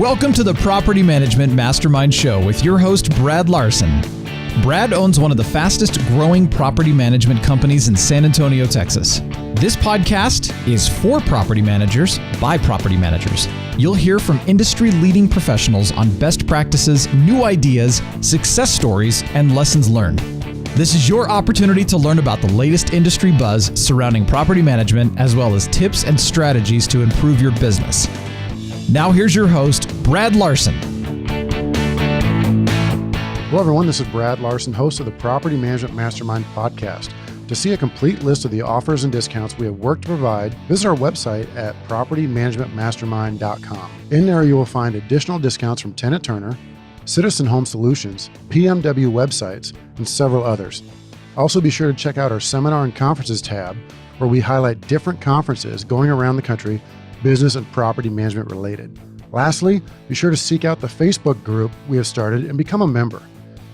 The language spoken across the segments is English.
Welcome to the Property Management Mastermind Show with your host, Brad Larson. Brad owns one of the fastest growing property management companies in San Antonio, Texas. This podcast is for property managers by property managers. You'll hear from industry-leading professionals on best practices, new ideas, success stories, and lessons learned. This is your opportunity to learn about the latest industry buzz surrounding property management, as well as tips and strategies to improve your business. Now here's your host, Brad Larson. Hello everyone, this is Brad Larson, host of the Property Management Mastermind podcast. To see a complete list of the offers and discounts we have worked to provide, visit our website at propertymanagementmastermind.com. In there you will find additional discounts from Tenant Turner, Citizen Home Solutions, PMW websites, and several others. Also be sure to check out our Seminar and Conferences tab, where we highlight different conferences going around the country, business and property management related. Lastly, be sure to seek out the Facebook group we have started and become a member.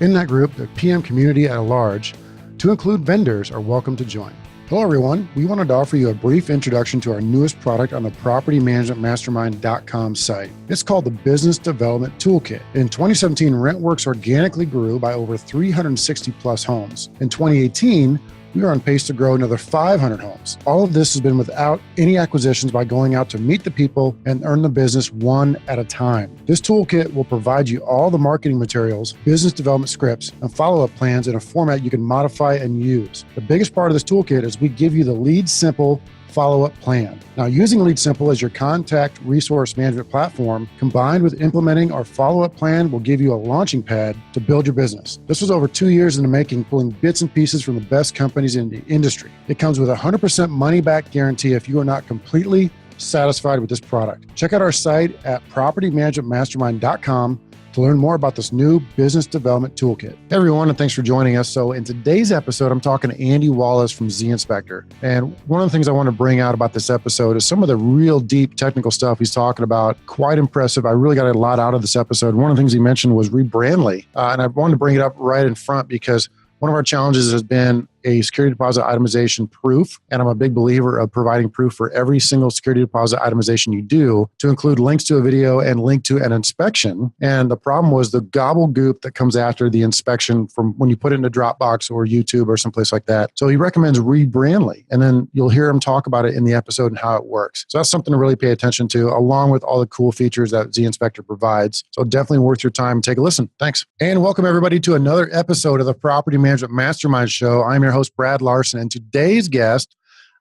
In that group, the PM community at large, to include vendors, are welcome to join. Hello everyone, we wanted to offer you a brief introduction to our newest product on the propertymanagementmastermind.com site. It's called the Business Development Toolkit. In 2017, RentWorks organically grew by over 360 plus homes. In 2018, we are on pace to grow another 500 homes. All of this has been without any acquisitions, by going out to meet the people and earn the business one at a time. This toolkit will provide you all the marketing materials, business development scripts, and follow-up plans in a format you can modify and use. The biggest part of this toolkit is we give you the Lead Simple follow-up plan. Now, using Lead Simple as your contact resource management platform, combined with implementing our follow-up plan, will give you a launching pad to build your business. This was over 2 years in the making, pulling bits and pieces from the best companies in the industry. It comes with a 100% money-back guarantee if you are not completely satisfied with this product. Check out our site at propertymanagementmastermind.com to learn more about this new business development toolkit. Hey everyone, and thanks for joining us. So in today's episode, I'm talking to Andy Wallace from ZInspector. And one of the things I want to bring out about this episode is some of the real deep technical stuff he's talking about. Quite impressive. I really got a lot out of this episode. One of the things he mentioned was Rebrandly. And I wanted to bring it up right in front because one of our challenges has been a security deposit itemization proof. And I'm a big believer of providing proof for every single security deposit itemization you do, to include links to a video and link to an inspection. And the problem was the gobbledygook that comes after the inspection from when you put it into Dropbox or YouTube or someplace like that. So he recommends Rebrandly. And then you'll hear him talk about it in the episode and how it works. So that's something to really pay attention to, along with all the cool features that ZInspector provides. So definitely worth your time. Take a listen. Thanks. And welcome everybody to another episode of the Property Management Mastermind Show. I'm your host, Brad Larson, and today's guest,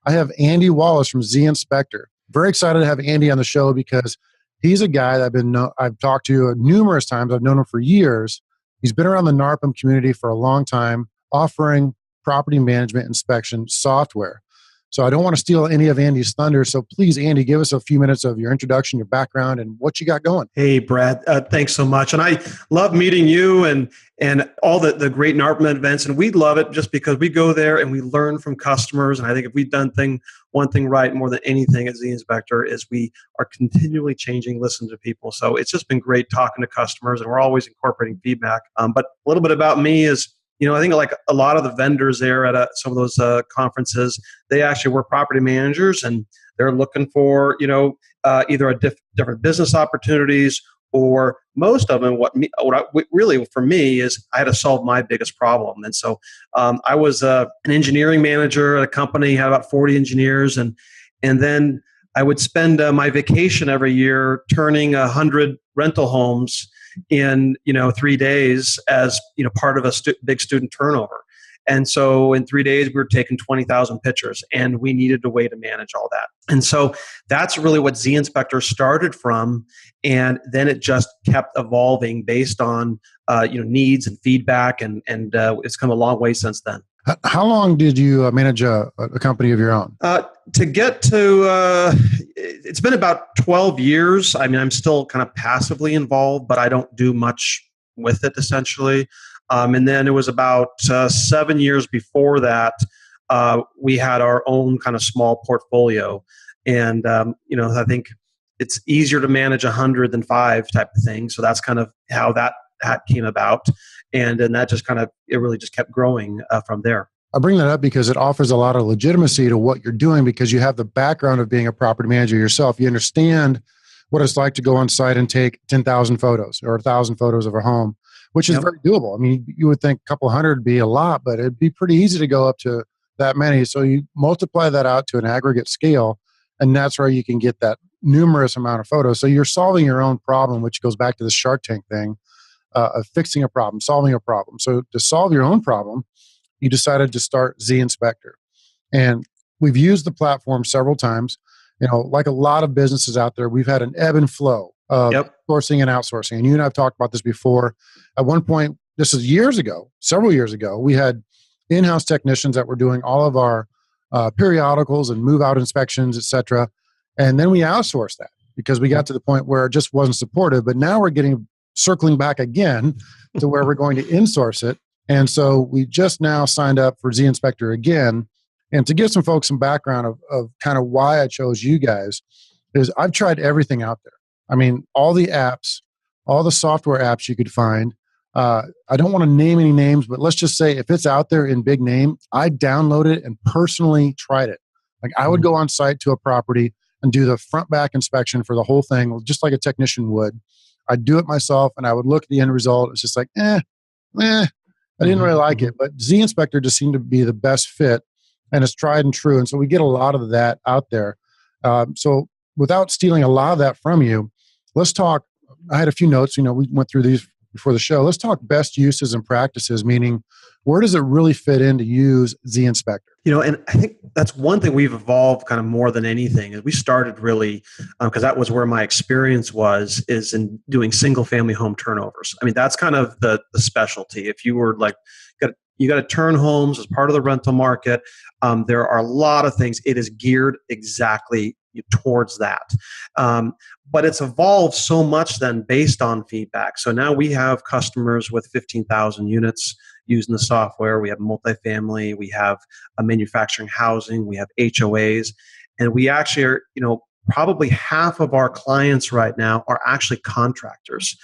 I have Andy Wallace from ZInspector. Very excited to have Andy on the show because he's a guy that I've talked to numerous times. I've known him for years. He's been around the NARPM community for a long time, offering property management inspection software. So I don't want to steal any of Andy's thunder. So please, Andy, give us a few minutes of your introduction, your background, and what you got going. Hey, Brad. Thanks so much. And I love meeting you and all the great NARPM events. And we love it just because we go there and we learn from customers. And I think if we've done one thing right more than anything at ZInspector is we are continually changing, listening to people. So it's just been great talking to customers, and we're always incorporating feedback. But a little bit about me is, I think like a lot of the vendors there at some of those conferences, they actually were property managers, and they're looking for, either different business opportunities, or most of them, really for me is I had to solve my biggest problem. And so I was an engineering manager at a company, had about 40 engineers, and then I would spend my vacation every year turning 100 rental homes in 3 days as part of a big student turnover. And so in 3 days we were taking 20,000 pictures, and we needed a way to manage all that. And so that's really what ZInspector started from, and then it just kept evolving based on needs and feedback, and it's come a long way since then. How long did you manage a company of your own? To get to, it's been about 12 years. I mean, I'm still kind of passively involved, but I don't do much with it essentially. And then it was about 7 years before that, we had our own kind of small portfolio. And, I think it's easier to manage 100 than 5 type of thing. So that's kind of how that came about. And then that just it really just kept growing from there. I bring that up because it offers a lot of legitimacy to what you're doing, because you have the background of being a property manager yourself. You understand what it's like to go on site and take 10,000 photos or 1,000 photos of a home, which is very doable. I mean, you would think a couple hundred would be a lot, but it'd be pretty easy to go up to that many. So you multiply that out to an aggregate scale, and that's where you can get that numerous amount of photos. So you're solving your own problem, which goes back to the Shark Tank thing of fixing a problem, solving a problem. So to solve your own problem, you decided to start ZInspector. And we've used the platform several times. You know, like a lot of businesses out there, we've had an ebb and flow of sourcing and outsourcing. And you and I have talked about this before. At one point, this is years ago, several years ago, we had in-house technicians that were doing all of our periodicals and move-out inspections, et cetera. And then we outsourced that because we got to the point where it just wasn't supportive. But now we're circling back again to where we're going to insource it. And so we just now signed up for ZInspector again. And to give some folks some background of kind of why I chose you guys is I've tried everything out there. I mean, all the apps, all the software apps you could find. I don't want to name any names, but let's just say if it's out there in big name, I download it and personally tried it. Like I would go on site to a property and do the front back inspection for the whole thing, just like a technician would. I'd do it myself and I would look at the end result. It's just like, I didn't really like it. But ZInspector just seemed to be the best fit, and it's tried and true. And so we get a lot of that out there. So without stealing a lot of that from you, let's talk. I had a few notes. You know, we went through these before the show. Let's talk best uses and practices, meaning where does it really fit in to use ZInspector? You know, and I think that's one thing we've evolved kind of more than anything is we started really, because that was where my experience is in doing single family home turnovers. I mean, that's kind of the specialty. If you were like, you got to turn homes as part of the rental market. There are a lot of things. It is geared exactly towards that. But it's evolved so much then based on feedback. So now we have customers with 15,000 units using the software. We have multifamily, we have a manufacturing housing, we have HOAs, and we actually are, probably half of our clients right now are actually contractors,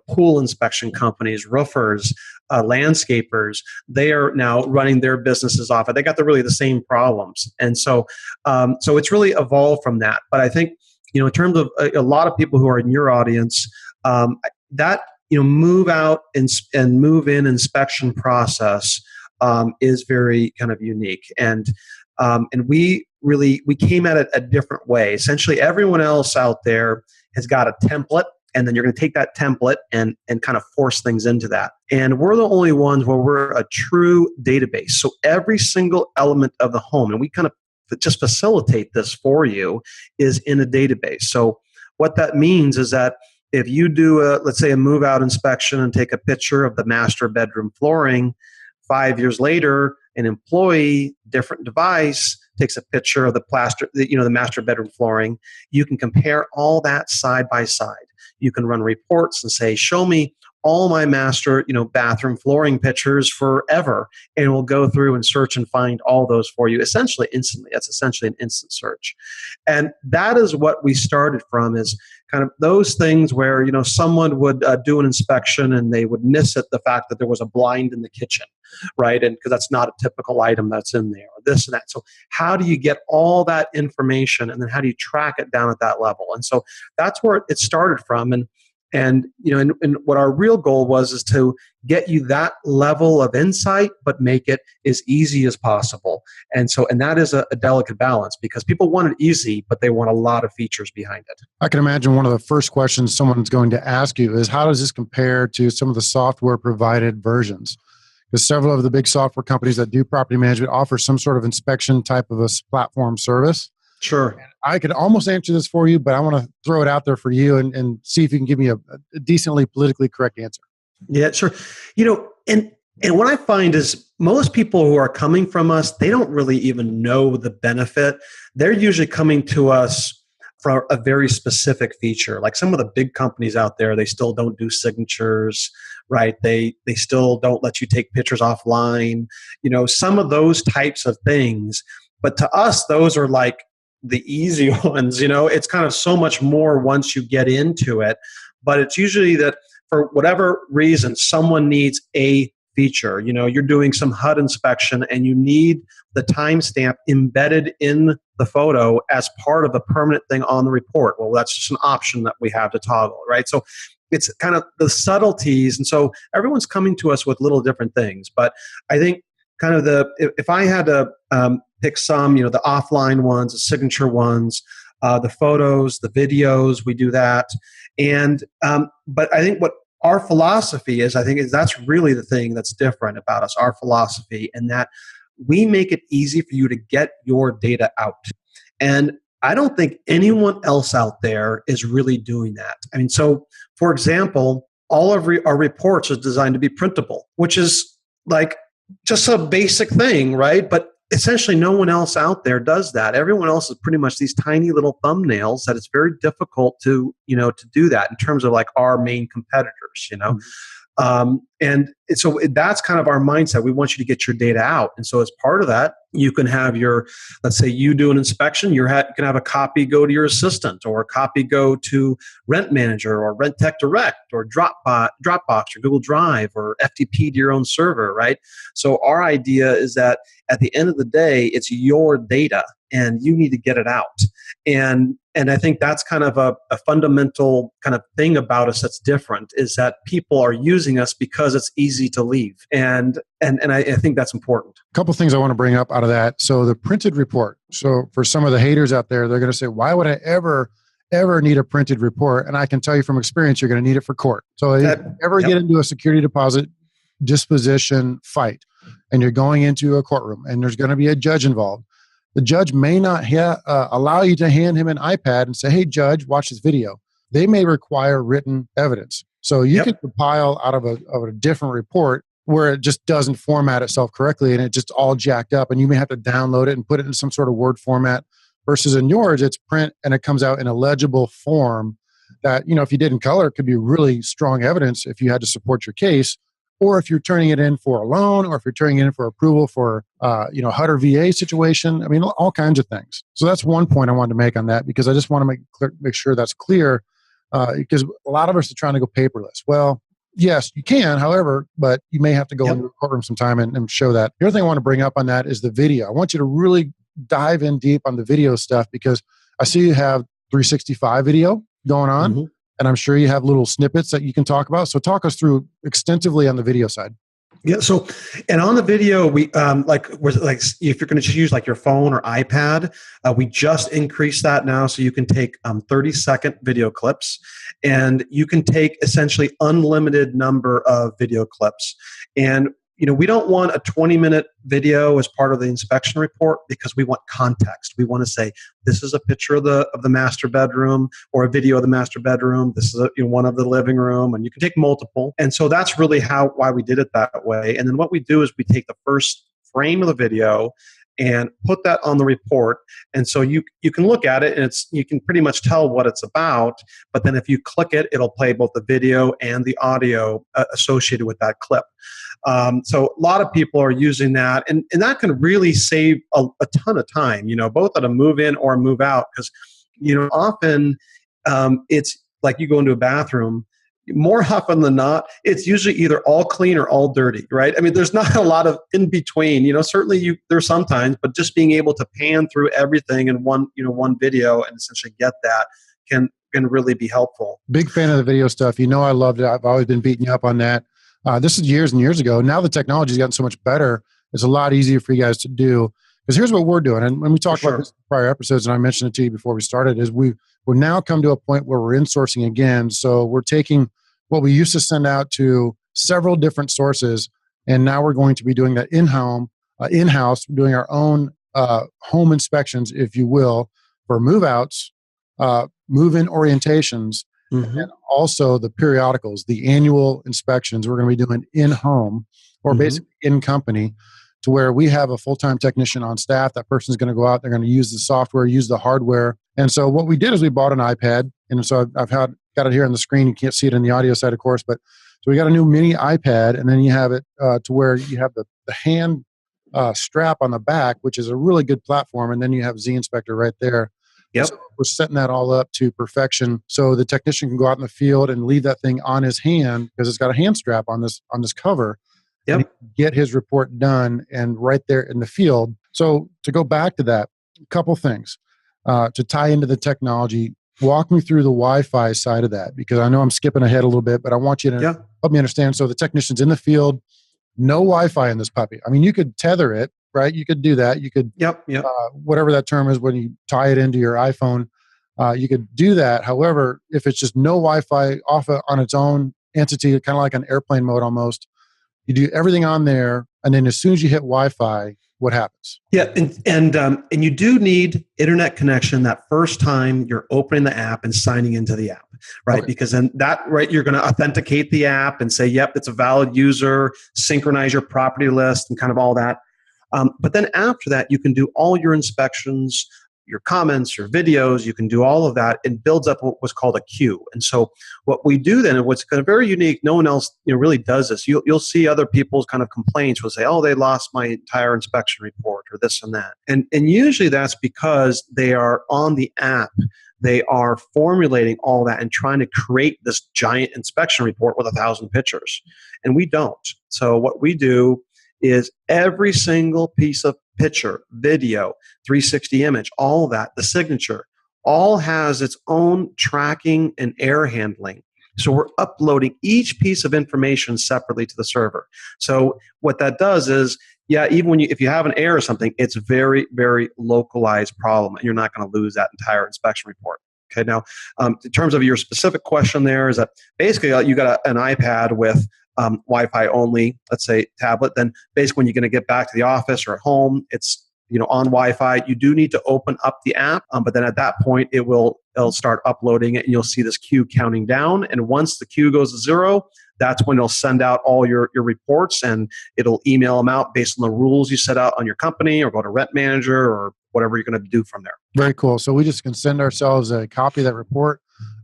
pool inspection companies, roofers, landscapers. They are now running their businesses off. They got really the same problems. And so it's really evolved from that. But I think, in terms of a lot of people who are in your audience, that, move out and move in inspection process is very kind of unique. And we came at it a different way. Essentially, everyone else out there has got a template, and then you're going to take that template and kind of force things into that. And we're the only ones where we're a true database. So every single element of the home, and we kind of just facilitate this for you, is in a database. So what that means is that if you do let's say a move out inspection and take a picture of the master bedroom flooring, 5 years later, an employee, different device, takes a picture of the master bedroom flooring. You can compare all that side by side. You can run reports and say, show me all my master, bathroom flooring pictures forever. And we'll go through and search and find all those for you essentially instantly. That's essentially an instant search. And that is what we started from, is kind of those things where, someone would do an inspection and they would miss it, the fact that there was a blind in the kitchen, right? And because that's not a typical item that's in there, or this and that. So how do you get all that information, and then how do you track it down at that level? And so that's where it started from. And what our real goal was is to get you that level of insight, but make it as easy as possible. And that is a delicate balance, because people want it easy, but they want a lot of features behind it. I can imagine one of the first questions someone's going to ask you is, how does this compare to some of the software provided versions? Because several of the big software companies that do property management offer some sort of inspection type of a platform service. Sure. And I could almost answer this for you, but I want to throw it out there for you and see if you can give me a decently politically correct answer. Yeah, sure. And what I find is most people who are coming from us, they don't really even know the benefit. They're usually coming to us for a very specific feature. Like some of the big companies out there, they still don't do signatures, right? They still don't let you take pictures offline, some of those types of things. But to us, those are like the easy ones. It's kind of so much more once you get into it. But it's usually that for whatever reason, someone needs a feature. You're doing some HUD inspection and you need the timestamp embedded in the photo as part of a permanent thing on the report. Well, that's just an option that we have to toggle, right? So it's kind of the subtleties. And so everyone's coming to us with little different things. But I think kind of if I had to pick some, the offline ones, the signature ones, the photos, the videos, we do that. And but I think what our philosophy is that's really the thing that's different about us, our philosophy, and that we make it easy for you to get your data out. And I don't think anyone else out there is really doing that. I mean, so for example, all of our reports is designed to be printable, which is like just a basic thing, right? But essentially no one else out there does that. Everyone else is pretty much these tiny little thumbnails that it's very difficult to do that in terms of like our main competitors, and so that's kind of our mindset. We want you to get your data out. And so as part of that, you can have let's say you do an inspection, you can have a copy go to your assistant, or a copy go to Rent Manager or Rent Tech Direct or Dropbox or Google Drive or FTP to your own server, right? So our idea is that at the end of the day, it's your data and you need to get it out. And I think that's kind of a fundamental kind of thing about us that's different, is that people are using us because it's easy to leave. And I think that's important. A couple of things I want to bring up out of that. So the printed report. So for some of the haters out there, they're going to say, why would I ever need a printed report? And I can tell you from experience, you're going to need it for court. So if you ever get into a security deposit disposition fight and you're going into a courtroom and there's going to be a judge involved, the judge may not allow you to hand him an iPad and say, hey, judge, watch this video. They may require written evidence. So you could compile out of a different report where it just doesn't format itself correctly and it just all jacked up, and you may have to download it and put it in some sort of Word format, versus in yours, it's print and it comes out in a legible form that, if you did in color, it could be really strong evidence if you had to support your case. Or if you're turning it in for a loan, or if you're turning it in for approval for, HUD or VA situation. I mean, all kinds of things. So that's one point I wanted to make on that, because I just want to make sure that's clear, because a lot of us are trying to go paperless. Well, yes, you can, however, but you may have to go into the courtroom sometime and show that. The other thing I want to bring up on that is the video. I want you to really dive in deep on the video stuff, because I see you have 365 video going on. Mm-hmm. And I'm sure you have little snippets that you can talk about. So talk us through extensively on the video side. Yeah. So, and on the video, we if you're going to use like your phone or iPad, we just increased that now, so you can take 30-second video clips, and you can take essentially unlimited number of video clips. And we don't want a 20-minute video as part of the inspection report, because we want context. We want to say, this is a picture of the master bedroom, or a video of the master bedroom. This is one of the living room, and you can take multiple. And so that's really why we did it that way. And then what we do is we take the first frame of the video and put that on the report. And so you can look at it, and you can pretty much tell what it's about. But then if you click it, it'll play both the video and the audio associated with that clip. So a lot of people are using that, and that can really save a ton of time, both at a move in or a move out. Because, often it's like you go into a bathroom, more often than not, it's usually either all clean or all dirty, right? I mean, there's not a lot of in between. Certainly there's sometimes, but just being able to pan through everything in one video and essentially get that can really be helpful. Big fan of the video stuff. I loved it. I've always been beating you up on that. This is years and years ago. Now the technology's gotten so much better. It's a lot easier for you guys to do. Because here's what we're doing. And when we talked about this in prior episodes, and I mentioned it to you before we started, is we're now come to a point where we're insourcing again. So we're taking what we used to send out to several different sources, and now we're going to be doing that in-house, doing our own home inspections, if you will, for move-outs, move-in orientations, mm-hmm. and also the periodicals, the annual inspections we're going to be doing in-home, or mm-hmm. basically in-company, to where we have a full-time technician on staff. That person's going to go out, they're going to use the software, use the hardware. And so what we did is we bought an iPad, and so I've got it here on the screen. You can't see it in the audio side, of course, but so we got a new mini iPad, and then you have it to where you have the hand strap on the back, which is a really good platform, and then you have ZInspector right there. Yep. So we're setting that all up to perfection, so the technician can go out in the field and leave that thing on his hand, because it's got a hand strap on this cover. Yep. Get his report done and right there in the field. So to go back to that, a couple things to tie into the technology. Walk me through the Wi-Fi side of that, because I know I'm skipping ahead a little bit, but I want you to help me understand. So the technician's in the field, no Wi-Fi in this puppy. I mean, you could tether it, right? You could do that. You could, whatever that term is when you tie it into your iPhone, you could do that. However, if it's just no Wi-Fi on its own entity, kind of like an airplane mode almost, you do everything on there, and then as soon as you hit Wi-Fi, what happens? Yeah, and you do need internet connection that first time you're opening the app and signing into the app, right? Okay. Because then you're going to authenticate the app and say, yep, it's a valid user, synchronize your property list and kind of all that. But then after that, you can do all your inspections, your comments, your videos, you can do all of that, and builds up what's called a queue. And so what we do then, and what's kind of very unique, no one else really does this. You'll see other people's kind of complaints will say, oh, they lost my entire inspection report or this and that. And usually that's because they are on the app. They are formulating all that and trying to create this giant inspection report with 1,000 pictures. And we don't. So what we do is every single piece of picture, video, 360 image, all that, the signature, all has its own tracking and error handling. So we're uploading each piece of information separately to the server. So what that does is, even if you have an error or something, it's a very, very localized problem, and you're not going to lose that entire inspection report. Okay, now, in terms of your specific question there, is that basically you got an iPad with Wi-Fi only, let's say tablet, then basically when you're going to get back to the office or at home, it's on Wi-Fi. You do need to open up the app, but then at that point it'll start uploading it, and you'll see this queue counting down. And once the queue goes to 0, that's when it'll send out all your reports, and it'll email them out based on the rules you set out on your company, or go to Rent Manager or whatever you're going to do from there. Very cool. So we just can send ourselves a copy of that report,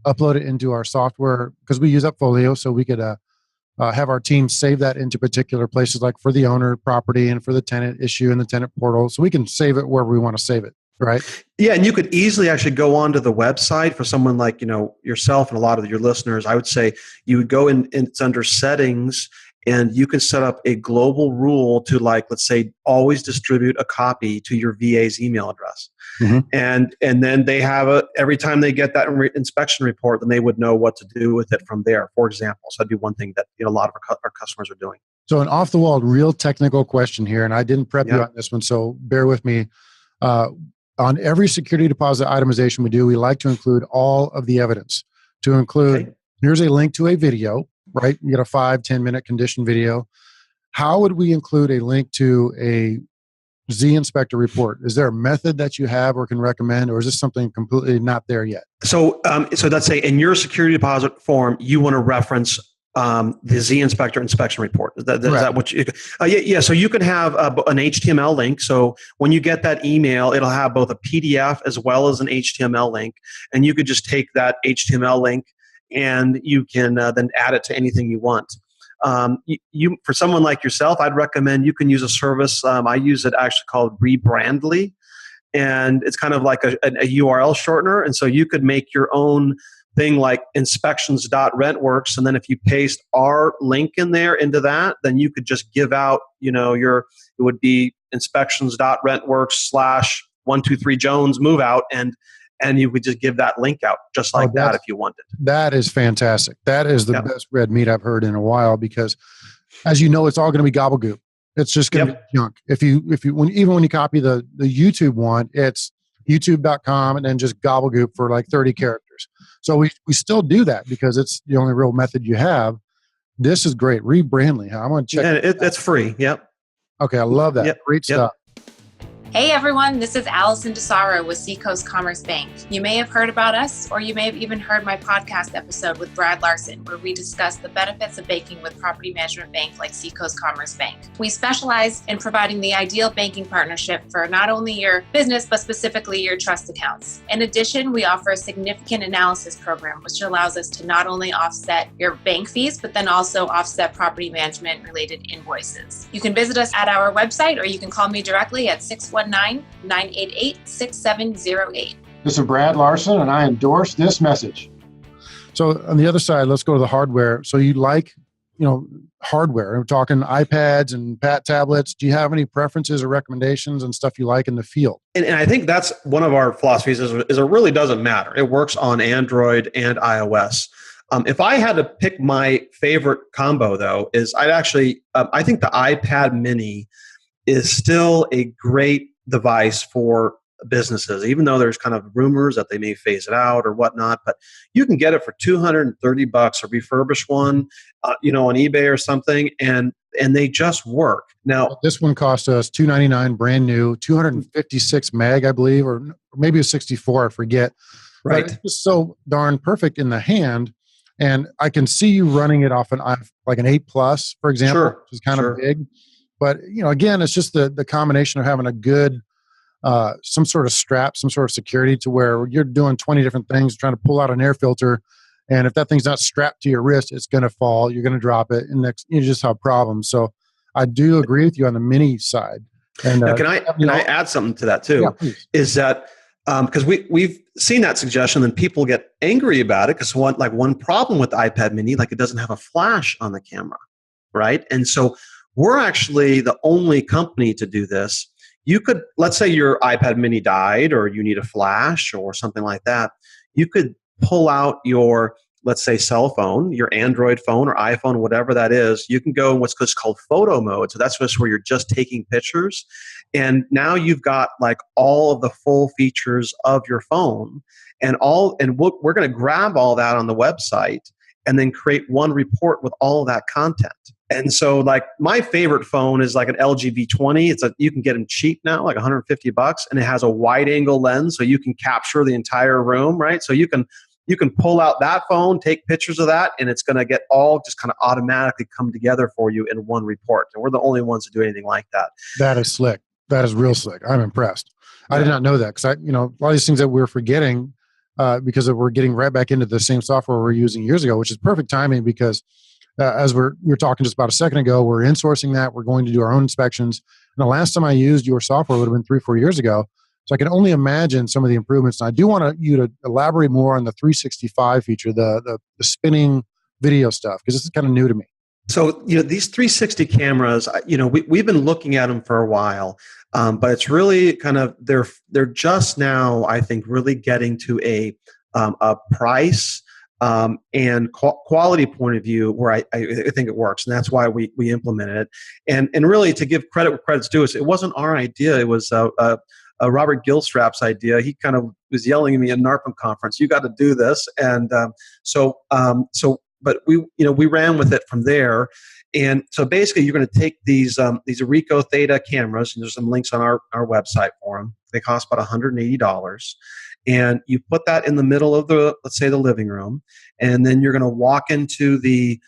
upload it into our software, because we use Upfolio, so we could have our team save that into particular places, like for the owner property and for the tenant issue in the tenant portal. So we can save it wherever we want to save it, right? Yeah, and you could easily actually go onto the website for someone like yourself and a lot of your listeners. I would say you would go in, it's under settings, and you can set up a global rule to, like, let's say, always distribute a copy to your VA's email address. Mm-hmm. And then they have every time they get that inspection report, then they would know what to do with it from there, for example. So that'd be one thing that a lot of our customers are doing. So an off-the-wall, real technical question here, and I didn't prep you on this one, so bear with me. On every security deposit itemization we do, we like to include all of the evidence. To include, here's a link to a video, right? You get a 5-10 minute condition video. How would we include a link to a ZInspector report? Is there a method that you have or can recommend, or is this something completely not there yet? So let's say in your security deposit form, you want to reference the ZInspector inspection report. Is that what you? So you can have an HTML link. So when you get that email, it'll have both a PDF as well as an HTML link, and you could just take that HTML link and you can then add it to anything you want. For someone like yourself, I'd recommend you can use a service. I use it actually called Rebrandly, and it's kind of like a URL shortener. And so you could make your own thing like inspections.rentworks, and then if you paste our link in there into that, then you could just give out, it would be inspections.rentworks/123 Jones move out, and you would just give that link out just like that if you wanted. That is fantastic. That is the best red meat I've heard in a while, because as you know, it's all going to be gobbledygook. It's just going to be junk. Even when you copy the YouTube one, it's youtube.com and then just gobbledygook for like 30 characters. So we still do that because it's the only real method you have. This is great. Rebrandly. I'm going to check. It's free. Yep. Okay. I love that. Great stuff. Hey everyone, this is Allison DeSaro with Seacoast Commerce Bank. You may have heard about us, or you may have even heard my podcast episode with Brad Larson, where we discuss the benefits of banking with property management banks like Seacoast Commerce Bank. We specialize in providing the ideal banking partnership for not only your business, but specifically your trust accounts. In addition, we offer a significant analysis program, which allows us to not only offset your bank fees, but then also offset property management related invoices. You can visit us at our website, or you can call me directly at 619-988-6708. This is Brad Larson, and I endorse this message. So on the other side, let's go to the hardware. So you like hardware? We're talking iPads and Pat tablets. Do you have any preferences or recommendations and stuff you like in the field? And I think that's one of our philosophies is it really doesn't matter. It works on Android and iOS. If I had to pick my favorite combo, though, is I think the iPad mini is still a great device for businesses, even though there's kind of rumors that they may phase it out or whatnot. But you can get it for $230, a refurbished one, on eBay or something, and they just work. Now, this one cost us $299 brand new, 256 meg, I believe, or maybe a 64, I forget. Right. But it's just so darn perfect in the hand. And I can see you running it off like an 8 Plus, for example, which is kind of big. But again, it's just the combination of having a good some sort of strap, some sort of security to where you're doing 20 different things, trying to pull out an air filter. And if that thing's not strapped to your wrist, it's going to fall. You're going to drop it, and you just have problems. So I do agree with you on the mini side. And now, can I add something to that too? Yeah, please. Is that because we've seen that suggestion, and people get angry about it because one problem with the iPad mini, it doesn't have a flash on the camera, right? And so we're actually the only company to do this. You could, let's say your iPad mini died or you need a flash or something like that. You could pull out your, let's say, cell phone, your Android phone or iPhone, whatever that is. You can go in what's called photo mode. So that's just where you're just taking pictures. And now you've got all of the full features of your phone and we're going to grab all that on the website and then create one report with all of that content. And so my favorite phone is an LG V20. You can get them cheap now, $150, and it has a wide angle lens so you can capture the entire room, right? So you can pull out that phone, take pictures of that, and it's going to get all just kind of automatically come together for you in one report. And we're the only ones to do anything like that. That is slick. That is real slick. I'm impressed. Yeah. I did not know that because a lot of these things that we're forgetting because we're getting right back into the same software we were using years ago, which is perfect timing because as we were talking just about a second ago, we're insourcing that. We're going to do our own inspections. And the last time I used your software would have been 3-4 years ago. So I can only imagine some of the improvements. And I do want you to elaborate more on the 365 feature, the spinning video stuff, because this is kind of new to me. So, these 360 cameras, we've been looking at them for a while, but it's really kind of, they're just now, I think, really getting to a price and quality point of view where I think it works. And that's why we implemented it. And really, to give credit where credit's due, it wasn't our idea. It was Robert Gilstrap's idea. He kind of was yelling at me at NARPM conference, "You got to do this." And but we ran with it from there. And so basically, you're going to take these Ricoh Theta cameras, and there's some links on our website for them. They cost about $180. And you put that in the middle of let's say the living room, and then you're going to walk into the,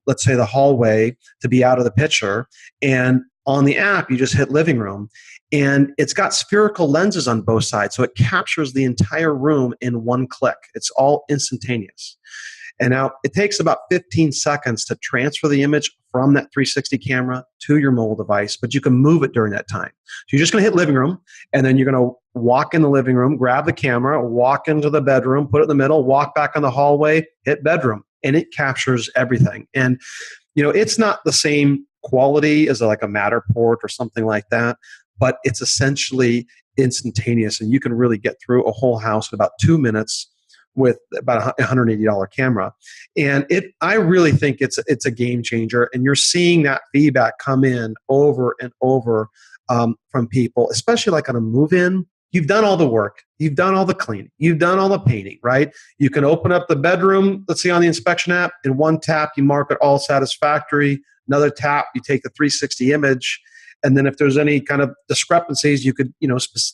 let's say the hallway to be out of the picture. And on the app, you just hit living room, and it's got spherical lenses on both sides. So it captures the entire room in one click. It's all instantaneous. And now it takes about 15 seconds to transfer the image from that 360 camera to your mobile device, but you can move it during that time. So you're just going to hit living room, and then you're going to walk in the living room, grab the camera, walk into the bedroom, put it in the middle, walk back in the hallway, hit bedroom, and it captures everything. And, it's not the same quality as a Matterport or something like that, but it's essentially instantaneous, and you can really get through a whole house in about 2 minutes with about a $180 camera. And I really think it's a game changer. And you're seeing that feedback come in over and over from people, especially on a move-in. You've done all the work. You've done all the cleaning. You've done all the painting, right? You can open up the bedroom, let's see on the inspection app. In one tap, you mark it all satisfactory. Another tap, you take the 360 image. And then if there's any kind of discrepancies, you could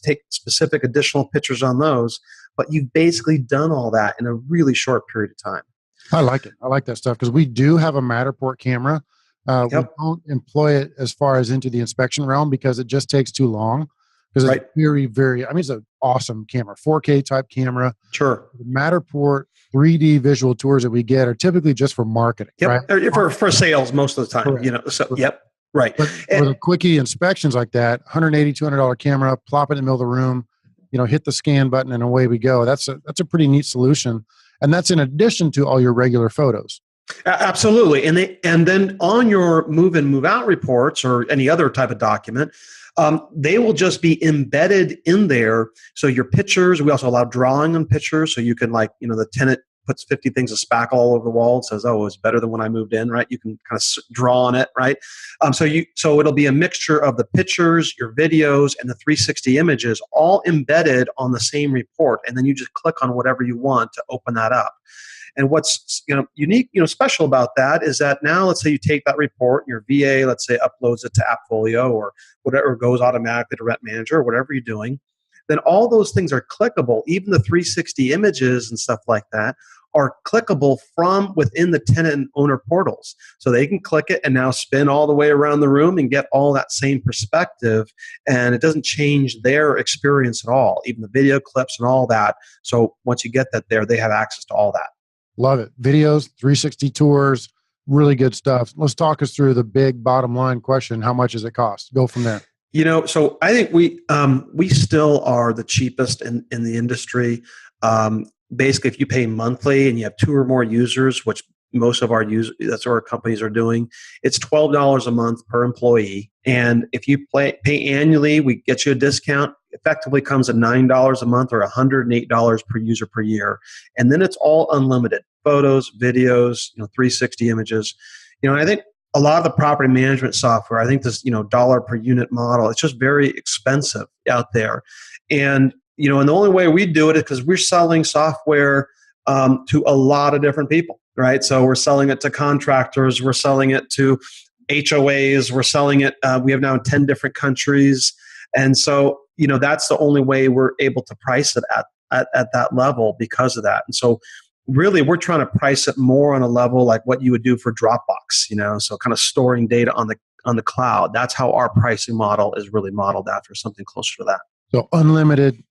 take specific additional pictures on those. But you've basically done all that in a really short period of time. I like it. I like that stuff because we do have a Matterport camera. We don't employ it as far as into the inspection realm because it just takes too long. Because it's very, very, it's an awesome camera, 4K type camera. Sure. The Matterport 3D visual tours that we get are typically just for marketing, right? For sales most of the time, Correct. Right. But for the quickie inspections like that, $180, $200 camera, plop it in the middle of the room, hit the scan button and away we go. That's a pretty neat solution. And that's in addition to all your regular photos. Absolutely. And then on your move in, move out reports or any other type of document, they will just be embedded in there. So your pictures, we also allow drawing on pictures. So you can the tenant puts 50 things of spackle all over the wall and says, oh, it's better than when I moved in, right? You can kind of draw on it, right? So it'll be a mixture of the pictures, your videos, and the 360 images all embedded on the same report. And then you just click on whatever you want to open that up. And what's unique, special about that is that now, let's say you take that report, and your VA, let's say, uploads it to AppFolio or whatever, goes automatically to Rent Manager or whatever you're doing, then all those things are clickable. Even the 360 images and stuff like that are clickable from within the tenant and owner portals. So they can click it and now spin all the way around the room and get all that same perspective. And it doesn't change their experience at all, even the video clips and all that. So once you get that there, they have access to all that. Love it. Videos, 360 tours, really good stuff. Let's talk us through the big bottom line question. How much does it cost? Go from there. So I think we still are the cheapest in the industry. Basically, if you pay monthly and you have 2 or more users, which most of our users, that's what our companies are doing, it's $12 a month per employee. And if you pay annually, we get you a discount. Effectively comes at $9 a month or $108 per user per year. And then it's all unlimited. Photos, videos, 360 images. I think a lot of the property management software, I think this, dollar per unit model, it's just very expensive out there. And, and the only way we do it is because we're selling software to a lot of different people, right? So we're selling it to contractors, we're selling it to HOAs, we're selling it, we have now in 10 different countries. And so, that's the only way we're able to price it at that level because of that. And so really we're trying to price it more on a level like what you would do for Dropbox, so kind of storing data on the cloud. That's how our pricing model is really modeled after, something closer to that. So unlimited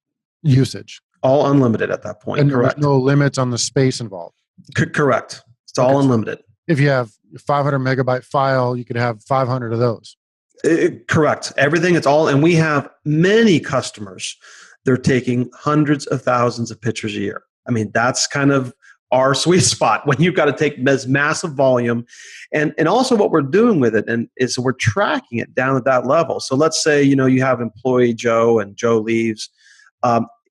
usage. All unlimited at that point. And correct. There's no limits on the space involved. Correct. It's all unlimited. If you have a 500 megabyte file, you could have 500 of those. Correct. Everything, it's all, and we have many customers. They're taking hundreds of thousands of pictures a year. I mean, that's kind of our sweet spot when you've got to take this massive volume. And also what we're doing with it is we're tracking it down at that level. So let's say, you have employee Joe and Joe leaves.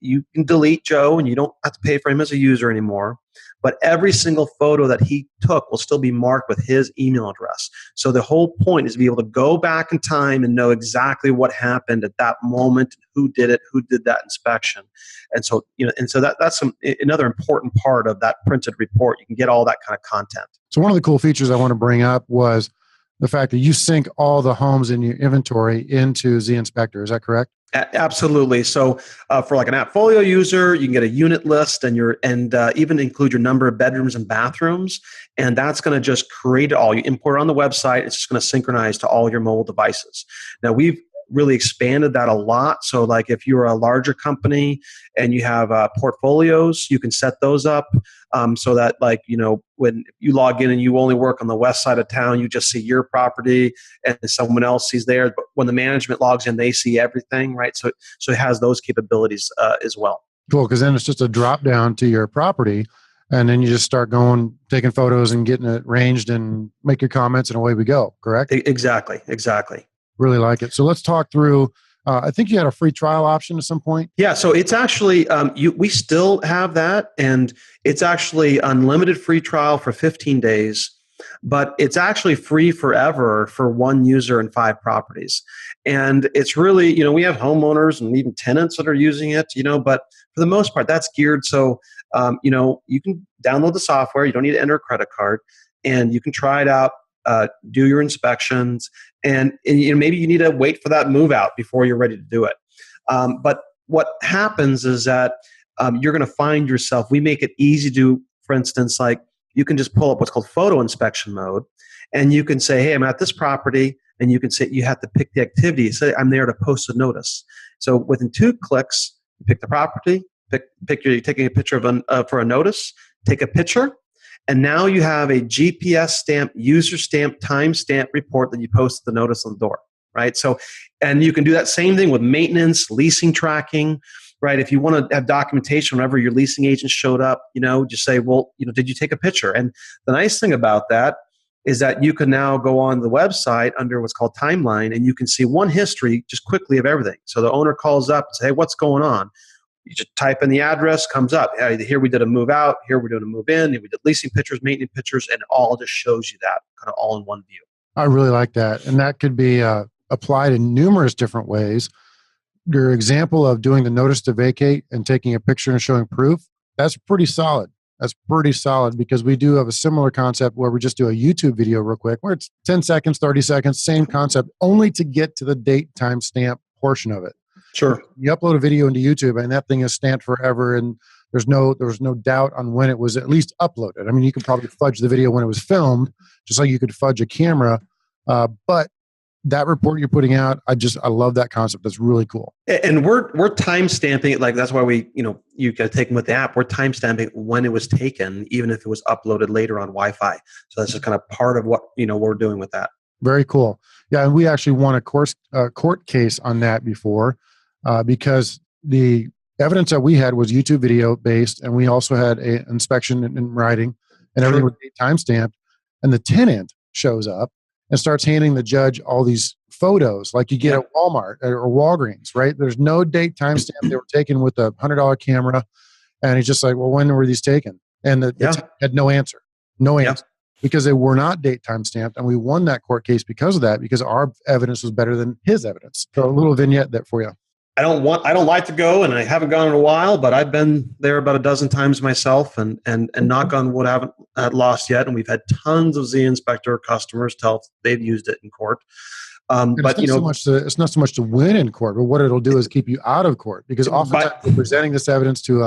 You can delete Joe and you don't have to pay for him as a user anymore. But every single photo that he took will still be marked with his email address. So the whole point is to be able to go back in time and know exactly what happened at that moment, who did it, who did that inspection. And so, that's another important part of that printed report. You can get all that kind of content. So one of the cool features I want to bring up was the fact that you sync all the homes in your inventory into ZInspector. Is that correct? Absolutely. So for like an AppFolio user, you can get a unit list and even include your number of bedrooms and bathrooms. And that's going to just create it all. You import it on the website. It's just going to synchronize to all your mobile devices. Now, we've really expanded that a lot. So like if you're a larger company and you have portfolios, you can set those up so that when you log in and you only work on the west side of town, you just see your property and someone else sees theirs. But when the management logs in, they see everything, right? So it has those capabilities as well. Cool, because then it's just a drop down to your property. And then you just start taking photos and getting it ranged and make your comments and away we go, correct? Exactly. Really like it. So let's talk through, I think you had a free trial option at some point. Yeah, so it's actually, we still have that, and it's actually unlimited free trial for 15 days, but it's actually free forever for 1 user and 5 properties. And it's really, we have homeowners and even tenants that are using it, but for the most part, that's geared so, you can download the software, you don't need to enter a credit card, and you can try it out. Do your inspections, and maybe you need to wait for that move out before you're ready to do it. But what happens is that you're going to find yourself, we make it easy to, for instance, like you can just pull up what's called photo inspection mode, and you can say, hey, I'm at this property, and you can say, you have to pick the activity. Say, I'm there to post a notice. So within 2 clicks, you pick the property, you're taking a picture for a notice, take a picture, and now you have a GPS stamp, user stamp, time stamp report that you post the notice on the door, right? So, and you can do that same thing with maintenance, leasing tracking. right? If you want to have documentation whenever your leasing agent showed up, just say, well, did you take a picture? And the nice thing about that is that you can now go on the website under what's called timeline, and you can see one history just quickly of everything. So the owner calls up and says, hey, what's going on? You just type in the address, comes up. Here we did a move out, here we're doing a move in, here we did leasing pictures, maintenance pictures, and it all just shows you that kind of all in one view. I really like that. And that could be applied in numerous different ways. Your example of doing the notice to vacate and taking a picture and showing proof, that's pretty solid. That's pretty solid, because we do have a similar concept where we just do a YouTube video real quick, where it's 10 seconds, 30 seconds, same concept, only to get to the date timestamp portion of it. Sure. You upload a video into YouTube and that thing is stamped forever, and there was no doubt on when it was at least uploaded. I mean, you could probably fudge the video when it was filmed, just like you could fudge a camera. But that report you're putting out, I love that concept. That's really cool. And we're time stamping it. Like, that's why you got to take them with the app. We're time stamping when it was taken, even if it was uploaded later on Wi-Fi. So that's just kind of part of what, we're doing with that. Very cool. Yeah. And we actually won a court case on that before, because the evidence that we had was YouTube video based. And we also had an inspection in writing, and everything was time stamped. And the tenant shows up and starts handing the judge all these photos like you get at Walmart or Walgreens, right? There's no date timestamp. They were taken with a $100 camera. And he's just like, well, when were these taken? And the had no answer. Because they were not date timestamped. And we won that court case because of that, because our evidence was better than his evidence. So a little vignette there for you. I don't like to go, and I haven't gone in a while, but I've been there about a dozen times myself, and knock on wood, I haven't had lost yet. And we've had tons of ZInspector customers tell they've used it in court. But it's not so much to win in court, but what it'll do is keep you out of court, because oftentimes we're presenting this evidence to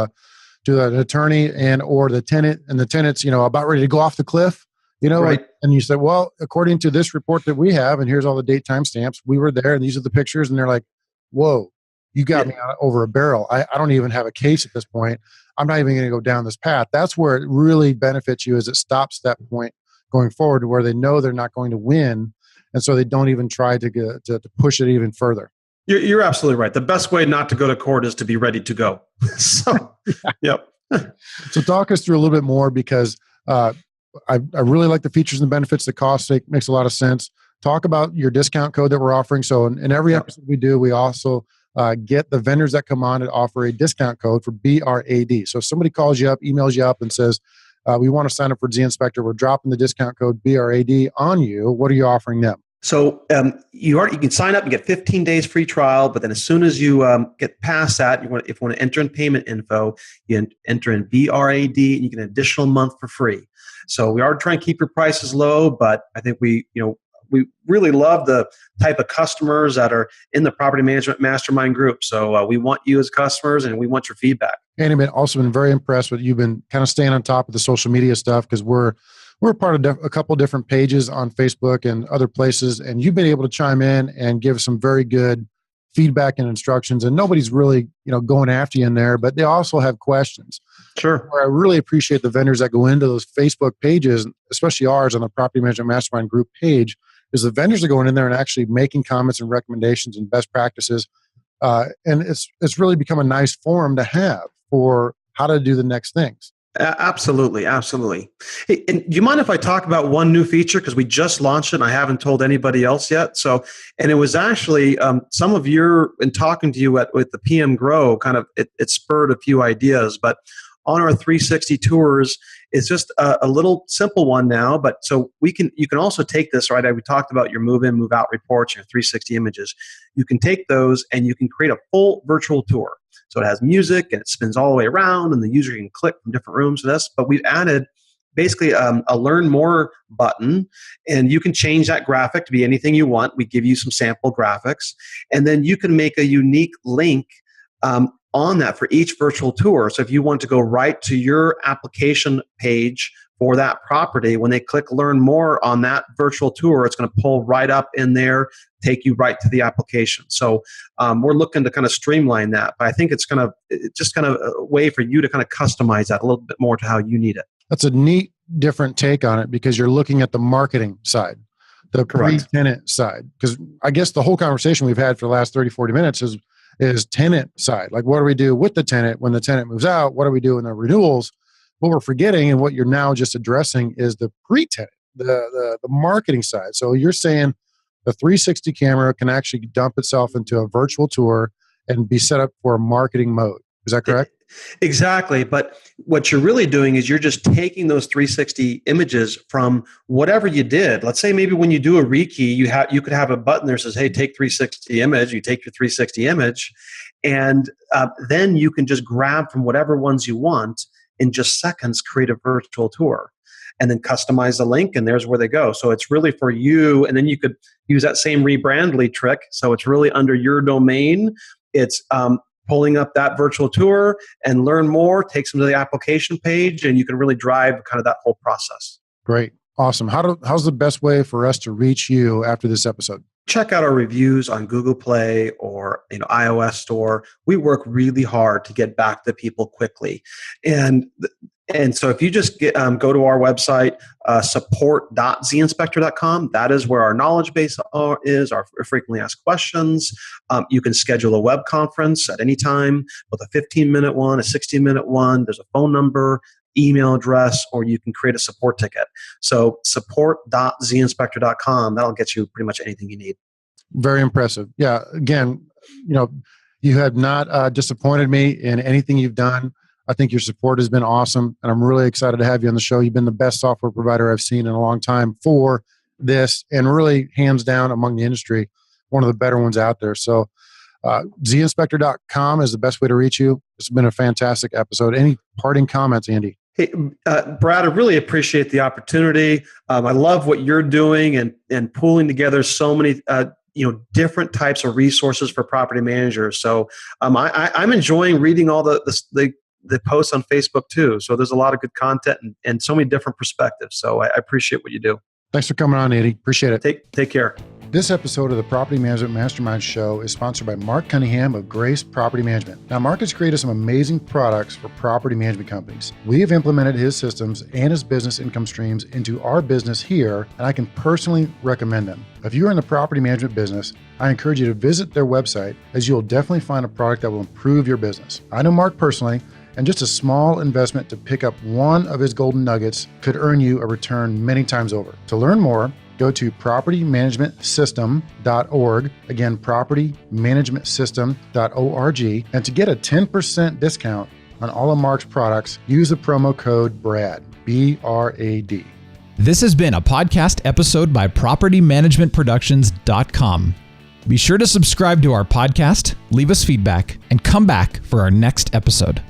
an attorney and or the tenant, and the tenant's about ready to go off the cliff. Right. And you said, well, according to this report that we have, and here's all the date timestamps, we were there, and these are the pictures, and they're like, whoa. You got me over a barrel. I don't even have a case at this point. I'm not even going to go down this path. That's where it really benefits you, is it stops that point going forward to where they know they're not going to win. And so they don't even try to push it even further. You're absolutely right. The best way not to go to court is to be ready to go. So, yep. So talk us through a little bit more, because I really like the features and the benefits. The cost makes a lot of sense. Talk about your discount code that we're offering. So in every episode we do, we also get the vendors that come on and offer a discount code for BRAD. So if somebody calls you up, emails you up and says, we want to sign up for ZInspector, we're dropping the discount code BRAD on you. What are you offering them? So you can sign up and get 15 days free trial, but then as soon as you get past that, if you want to enter in payment info, you enter in BRAD, and you get an additional month for free. So we are trying to keep your prices low, but I think we really love the type of customers that are in the property management mastermind group. So we want you as customers, and we want your feedback. And I've also been very impressed with you've been kind of staying on top of the social media stuff, because we're part of a couple different pages on Facebook and other places, and you've been able to chime in and give some very good feedback and instructions. And nobody's really going after you in there, but they also have questions. Sure. Where I really appreciate the vendors that go into those Facebook pages, especially ours on the Property Management Mastermind group page, is the vendors are going in there and actually making comments and recommendations and best practices. And it's really become a nice forum to have for how to do the next things. Absolutely. Hey, and do you mind if I talk about one new feature? Because we just launched it and I haven't told anybody else yet. So, and it was actually some of in talking to you with the PM Grow, kind of it spurred a few ideas. But on our 360 tours, it's just a little simple one now. But so you can also take this, right? We talked about your move in, move out reports, your 360 images. You can take those and you can create a full virtual tour. So it has music and it spins all the way around, and the user can click from different rooms. But we've added basically a learn more button, and you can change that graphic to be anything you want. We give you some sample graphics, and then you can make a unique link on that for each virtual tour. So if you want to go right to your application page for that property, when they click learn more on that virtual tour, it's going to pull right up in there, take you right to the application. So we're looking to kind of streamline that, but I think it's just kind of a way for you to kind of customize that a little bit more to how you need it. That's a neat, different take on it, because you're looking at the marketing side, the pre-tenant side. Because I guess the whole conversation we've had for the last 30, 40 minutes is is tenant side. Like, what do we do with the tenant when the tenant moves out? What do we do in the renewals? What we're forgetting and what you're now just addressing is the pre-tenant, the marketing side. So you're saying the 360 camera can actually dump itself into a virtual tour and be set up for a marketing mode. Is that correct? Exactly. But what you're really doing is you're just taking those 360 images from whatever you did. Let's say maybe when you do a rekey, you could have a button there that says, hey, take 360 image. You take your 360 image, and then you can just grab from whatever ones you want in just seconds, create a virtual tour, and then customize the link, and there's where they go. So it's really for you, and then you could use that same rebrandly trick. So it's really under your domain. It's pulling up that virtual tour and learn more, takes them to the application page, and you can really drive kind of that whole process. Great. Awesome. How's the best way for us to reach you after this episode? Check out our reviews on Google Play or iOS Store. We work really hard to get back to people quickly. And so if you just go to our website, support.ZInspector.com, that is where our knowledge base is, our frequently asked questions. You can schedule a web conference at any time with a 15-minute one, a 60-minute one. There's a phone number, email address, or you can create a support ticket. So support.ZInspector.com, that'll get you pretty much anything you need. Very impressive. Yeah. Again, you have not disappointed me in anything you've done. I think your support has been awesome, and I'm really excited to have you on the show. You've been the best software provider I've seen in a long time for this, and really hands down among the industry, one of the better ones out there. So ZInspector.com is the best way to reach you. It's been a fantastic episode. Any parting comments, Andy? Hey, Brad, I really appreciate the opportunity. I love what you're doing and pulling together so many different types of resources for property managers. So I'm enjoying reading all the posts on Facebook too. So there's a lot of good content and so many different perspectives. So I appreciate what you do. Thanks for coming on, Andy. Appreciate it. Take care. This episode of the Property Management Mastermind Show is sponsored by Mark Cunningham of Grace Property Management. Now, Mark has created some amazing products for property management companies. We have implemented his systems and his business income streams into our business here, and I can personally recommend them. If you're in the property management business, I encourage you to visit their website, as you'll definitely find a product that will improve your business. I know Mark personally, and just a small investment to pick up one of his golden nuggets could earn you a return many times over. To learn more, go to propertymanagementsystem.org. Again, propertymanagementsystem.org. And to get a 10% discount on all of Mark's products, use the promo code BRAD, B-R-A-D. This has been a podcast episode by PropertyManagementProductions.com. Be sure to subscribe to our podcast, leave us feedback, and come back for our next episode.